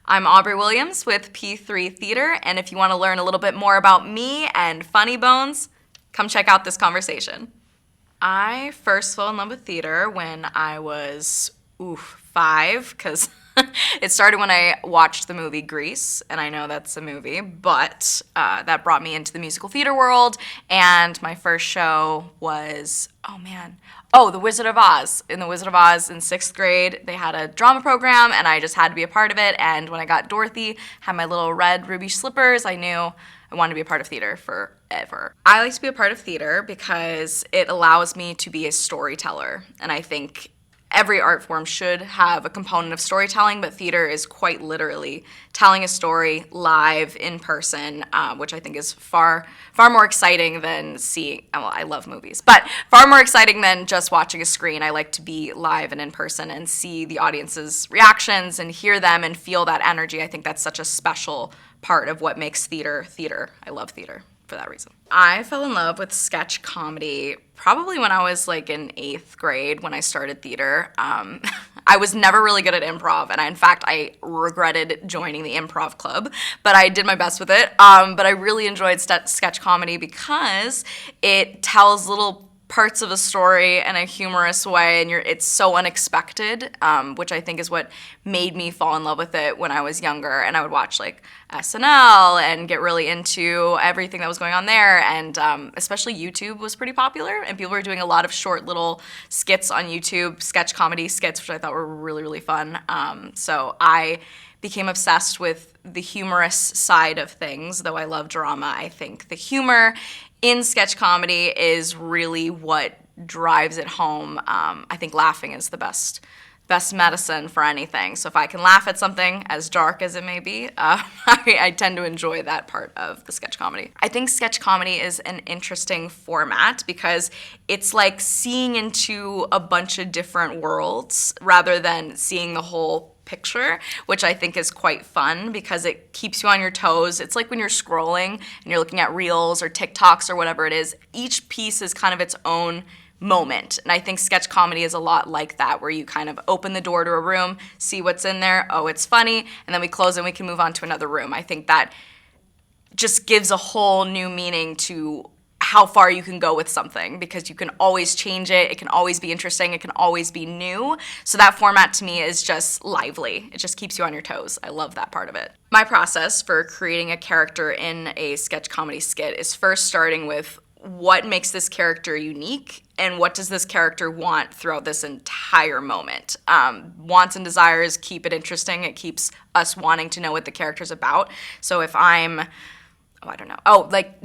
I'm Aubrey Williams with P3 Theater, and if you want to learn a little bit more about me and Funny Bonz, come check out this conversation. I first fell in love with theater when I was, 5, because it started when I watched the movie Grease, and I know that's a movie, but that brought me into the musical theater world, and my first show was, The Wizard of Oz. In The Wizard of Oz in 6th grade, they had a drama program, and I just had to be a part of it, and when I got Dorothy, had my little red ruby slippers, I knew I wanted to be a part of theater forever. I like to be a part of theater because it allows me to be a storyteller, and I think every art form should have a component of storytelling, but theater is quite literally telling a story live in person, which I think is far more exciting than seeing, well, I love movies, but far more exciting than just watching a screen. I like to be live and in person and see the audience's reactions and hear them and feel that energy. I think that's such a special part of what makes theater theater. I love theater for that reason. I fell in love with sketch comedy probably when I was like in 8th grade when I started theater. I was never really good at improv, and in fact, I regretted joining the improv club, but I did my best with it. But I really enjoyed sketch comedy because it tells little parts of a story in a humorous way, and it's so unexpected, which I think is what made me fall in love with it when I was younger. And I would watch like SNL and get really into everything that was going on there, and especially YouTube was pretty popular, and people were doing a lot of short little skits on YouTube, sketch comedy skits, which I thought were really, really fun. So I became obsessed with the humorous side of things. Though I love drama, I think the humor in sketch comedy is really what drives it home. I think laughing is the best medicine for anything. So if I can laugh at something, as dark as it may be, I tend to enjoy that part of the sketch comedy. I think sketch comedy is an interesting format because it's like seeing into a bunch of different worlds rather than seeing the whole picture, which I think is quite fun because it keeps you on your toes. It's like when you're scrolling and you're looking at Reels or TikToks or whatever it is, each piece is kind of its own moment. And I think sketch comedy is a lot like that, where you kind of open the door to a room, see what's in there, oh, it's funny, and then we close and we can move on to another room. I think that just gives a whole new meaning to how far you can go with something, because you can always change it, it can always be interesting, it can always be new. So that format to me is just lively. It just keeps you on your toes. I love that part of it. My process for creating a character in a sketch comedy skit is first starting with what makes this character unique and what does this character want throughout this entire moment. Wants and desires keep it interesting. It keeps us wanting to know what the character's about. So if I'm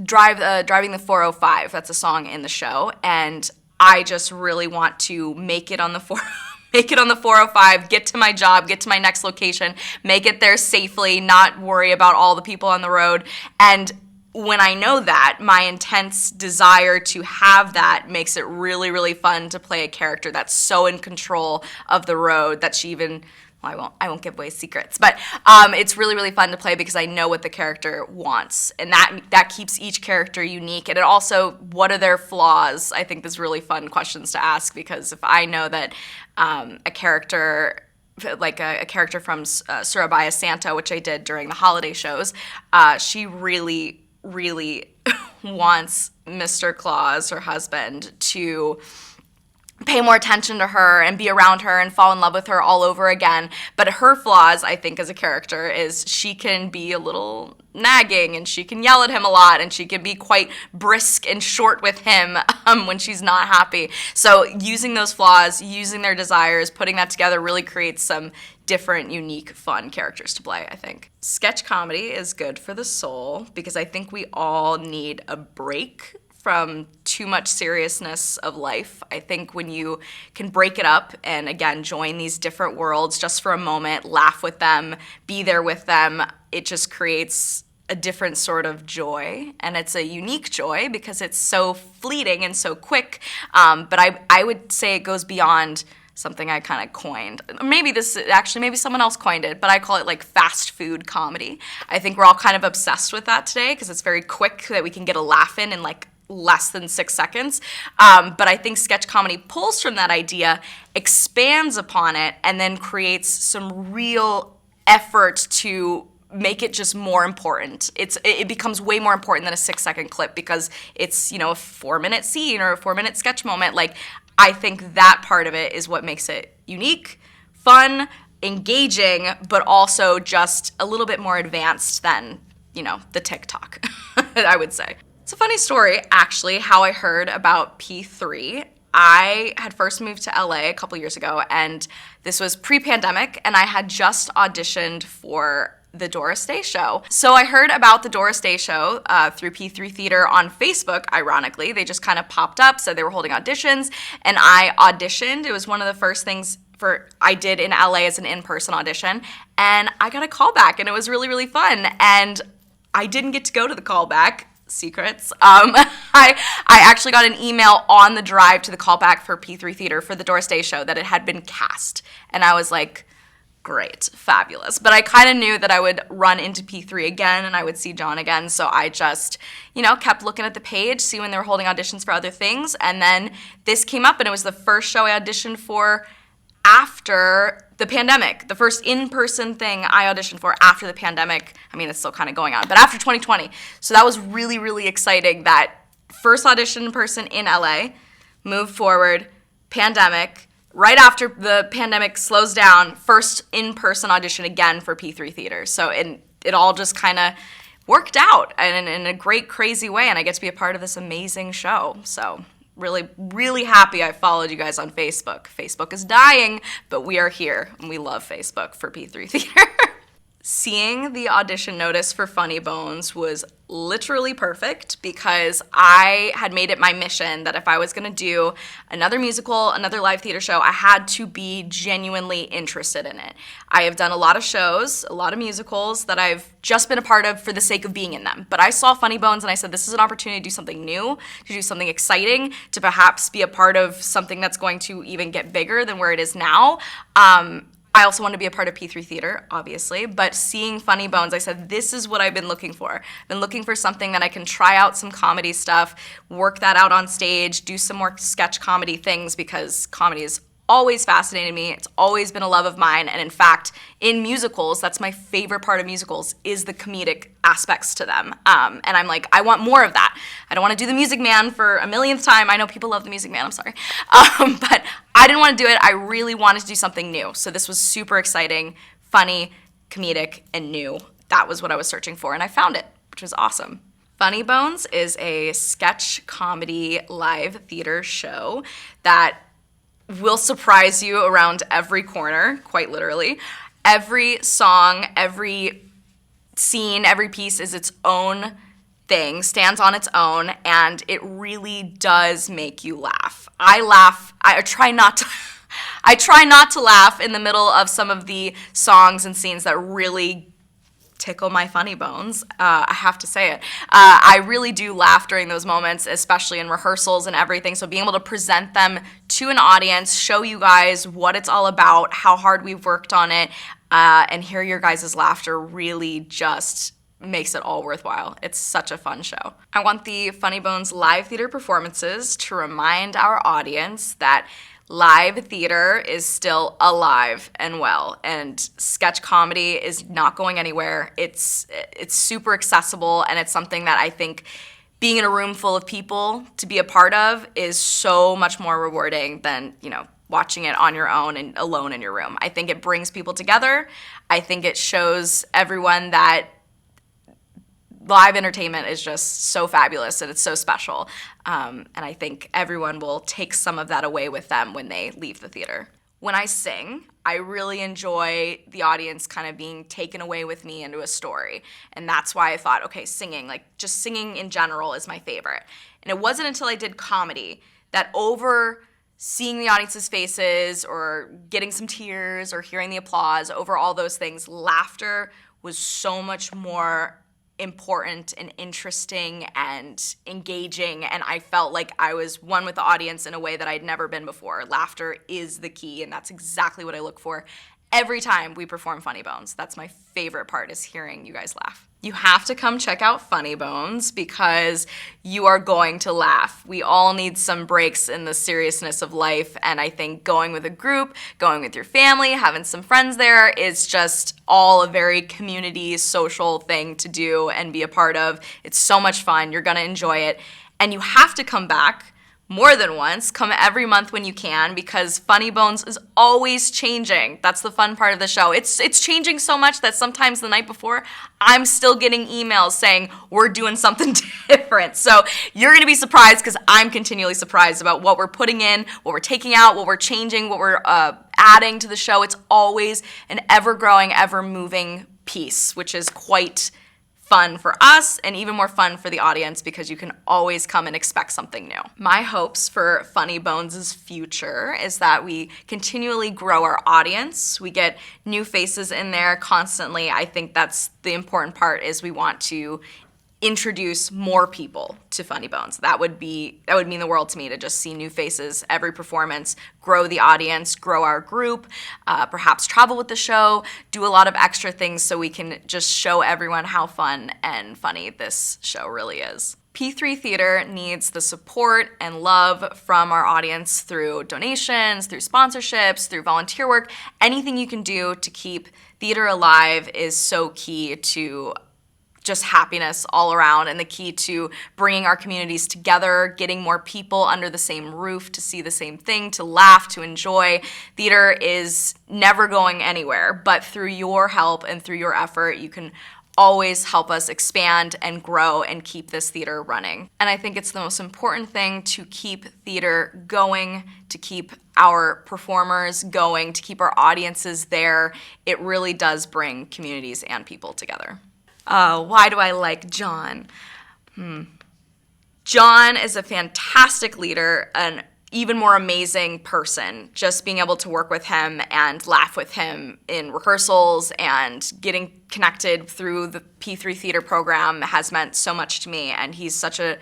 Driving the 405, that's a song in the show, and I just really want to make it on the 405, get to my job, get to my next location, make it there safely, not worry about all the people on the road. And when I know that, my intense desire to have that makes it really, really fun to play a character that's so in control of the road that she even... I won't give away secrets, but it's really, really fun to play because I know what the character wants, and that keeps each character unique. And it also, what are their flaws? I think is really fun questions to ask, because if I know that a character, like a character from Surabaya Santa, which I did during the holiday shows, she really, really wants Mr. Claus, her husband, to pay more attention to her and be around her and fall in love with her all over again. But her flaws, I think, as a character is she can be a little nagging, and she can yell at him a lot, and she can be quite brisk and short with him when she's not happy. So using those flaws, using their desires, putting that together really creates some different, unique, fun characters to play, I think. Sketch comedy is good for the soul because I think we all need a break from too much seriousness of life. I think when you can break it up and, again, join these different worlds just for a moment, laugh with them, be there with them, it just creates a different sort of joy. And it's a unique joy because it's so fleeting and so quick. But I would say it goes beyond something I kind of coined. Maybe someone else coined it, but I call it like fast food comedy. I think we're all kind of obsessed with that today because it's very quick that we can get a laugh in like less than 6 seconds. But I think sketch comedy pulls from that idea, expands upon it, and then creates some real effort to make it just more important. It becomes way more important than a 6-second clip because it's, a 4-minute scene or a 4-minute sketch moment. Like, I think that part of it is what makes it unique, fun, engaging, but also just a little bit more advanced than, the TikTok, I would say. It's a funny story, actually, how I heard about P3. I had first moved to LA a couple years ago, and this was pre-pandemic, and I had just auditioned for the Doris Day show. So I heard about the Doris Day show through P3 Theater on Facebook, ironically. They just kind of popped up, said they were holding auditions, and I auditioned. It was one of the first things I did in LA as an in-person audition, and I got a callback, and it was really, really fun. And I didn't get to go to the callback. Secrets. I actually got an email on the drive to the callback for P3 Theater for the Doris Day show that it had been cast. And I was like, great, fabulous. But I kind of knew that I would run into P3 again and I would see John again. So I just, kept looking at the page, see when they were holding auditions for other things. And then this came up and it was the first show I auditioned for after the pandemic, the first in-person thing I auditioned for after the pandemic. I mean, it's still kind of going on, but after 2020. So that was really, really exciting. That first audition in person in LA, move forward, pandemic, right after the pandemic slows down, first in-person audition again for P3 Theater. So it all just kind of worked out in a great, crazy way, and I get to be a part of this amazing show. So really, really happy I followed you guys on Facebook. Facebook is dying, but we are here, and we love Facebook for P3 Theater. Seeing the audition notice for Funny Bonz was literally perfect because I had made it my mission that if I was going to do another musical, another live theater show, I had to be genuinely interested in it. I have done a lot of shows, a lot of musicals that I've just been a part of for the sake of being in them. But I saw Funny Bonz and I said, this is an opportunity to do something new, to do something exciting, to perhaps be a part of something that's going to even get bigger than where it is now. I also wanted to be a part of P3 Theater, obviously, but seeing Funny Bonz, I said, this is what I've been looking for. I've been looking for something that I can try out some comedy stuff, work that out on stage, do some more sketch comedy things because comedy is always fascinated me. It's always been a love of mine. And in fact, in musicals, that's my favorite part of musicals is the comedic aspects to them. And I'm like, I want more of that. I don't want to do The Music Man for a millionth time. I know people love The Music Man, I'm sorry. But I didn't want to do it. I really wanted to do something new. So this was super exciting, funny, comedic, and new. That was what I was searching for, and I found it, which was awesome. Funny Bonz is a sketch comedy live theater show that will surprise you around every corner, quite literally. Every song, every scene, every piece is its own thing, stands on its own, and it really does make you laugh. I laugh. I try not to laugh in the middle of some of the songs and scenes that really tickle my funny bones. I have to say it. I really do laugh during those moments, especially in rehearsals and everything. So being able to present them to an audience, show you guys what it's all about, how hard we've worked on it, and hear your guys' laughter really just makes it all worthwhile. It's such a fun show. I want the Funny Bonz live theater performances to remind our audience that live theater is still alive and well, and sketch comedy is not going anywhere. It's super accessible, and it's something that I think being in a room full of people to be a part of is so much more rewarding than, watching it on your own and alone in your room. I think it brings people together. I think it shows everyone that live entertainment is just so fabulous and it's so special. And I think everyone will take some of that away with them when they leave the theater. When I sing, I really enjoy the audience kind of being taken away with me into a story. And that's why I thought, okay, singing, just singing in general is my favorite. And it wasn't until I did comedy that over seeing the audience's faces or getting some tears or hearing the applause, over all those things, laughter was so much more important and interesting and engaging, and I felt like I was one with the audience in a way that I'd never been before. Laughter is the key, and that's exactly what I look for every time we perform Funny Bonz. That's my favorite part, is hearing you guys laugh. You have to come check out Funny Bonz because you are going to laugh. We all need some breaks in the seriousness of life, and I think going with a group, going with your family, having some friends there is just all a very community, social thing to do and be a part of. It's so much fun. You're gonna enjoy it. And you have to come back more than once. Come every month when you can, because Funny Bonz is always changing. That's the fun part of the show. It's changing so much that sometimes the night before, I'm still getting emails saying we're doing something different. So you're gonna be surprised, because I'm continually surprised about what we're putting in, what we're taking out, what we're changing, what we're adding to the show. It's always an ever-growing, ever-moving piece, which is quite fun for us and even more fun for the audience, because you can always come and expect something new. My hopes for Funny Bonz' future is that we continually grow our audience. We get new faces in there constantly. I think that's the important part, is we want to introduce more people to Funny Bonz. That would mean the world to me, to just see new faces every performance, grow the audience, grow our group, perhaps travel with the show, do a lot of extra things so we can just show everyone how fun and funny this show really is. P3 Theater needs the support and love from our audience through donations, through sponsorships, through volunteer work. Anything you can do to keep theater alive is so key to just happiness all around, and the key to bringing our communities together, getting more people under the same roof to see the same thing, to laugh, to enjoy. Theater is never going anywhere, but through your help and through your effort, you can always help us expand and grow and keep this theater running. And I think it's the most important thing to keep theater going, to keep our performers going, to keep our audiences there. It really does bring communities and people together. Why do I like John? John is a fantastic leader, an even more amazing person. Just being able to work with him and laugh with him in rehearsals and getting connected through the P3 Theater program has meant so much to me, and he's such a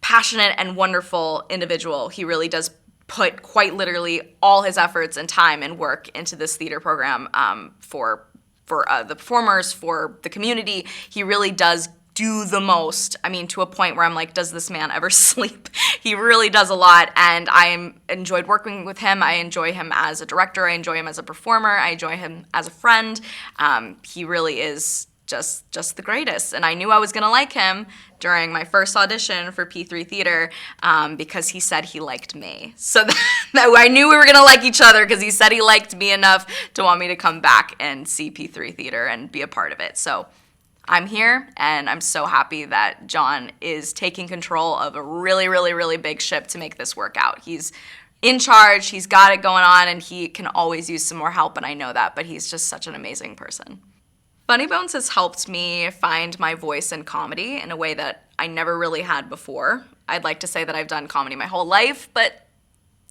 passionate and wonderful individual. He really does put quite literally all his efforts and time and work into this theater program for the performers, for the community. He really does do the most. I mean, to a point where I'm like, does this man ever sleep? He really does a lot, and I enjoyed working with him. I enjoy him as a director. I enjoy him as a performer. I enjoy him as a friend. He really is just the greatest, and I knew I was gonna like him during my first audition for P3 Theater because he said he liked me. So that I knew we were gonna like each other, because he said he liked me enough to want me to come back and see P3 Theater and be a part of it. So I'm here, and I'm so happy that John is taking control of a really, really, really big ship to make this work out. He's in charge, he's got it going on, and he can always use some more help, and I know that, but he's just such an amazing person. Funny Bonz has helped me find my voice in comedy in a way that I never really had before. I'd like to say that I've done comedy my whole life, but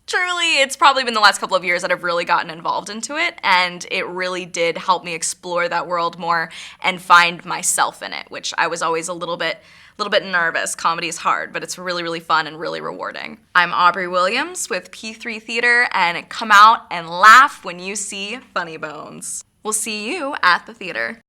truly it's probably been the last couple of years that I've really gotten involved into it, and it really did help me explore that world more and find myself in it, which I was always a little bit nervous. Comedy is hard, but it's really, really fun and really rewarding. I'm Aubrey Williams with P3 Theater, and come out and laugh when you see Funny Bonz. We'll see you at the theater.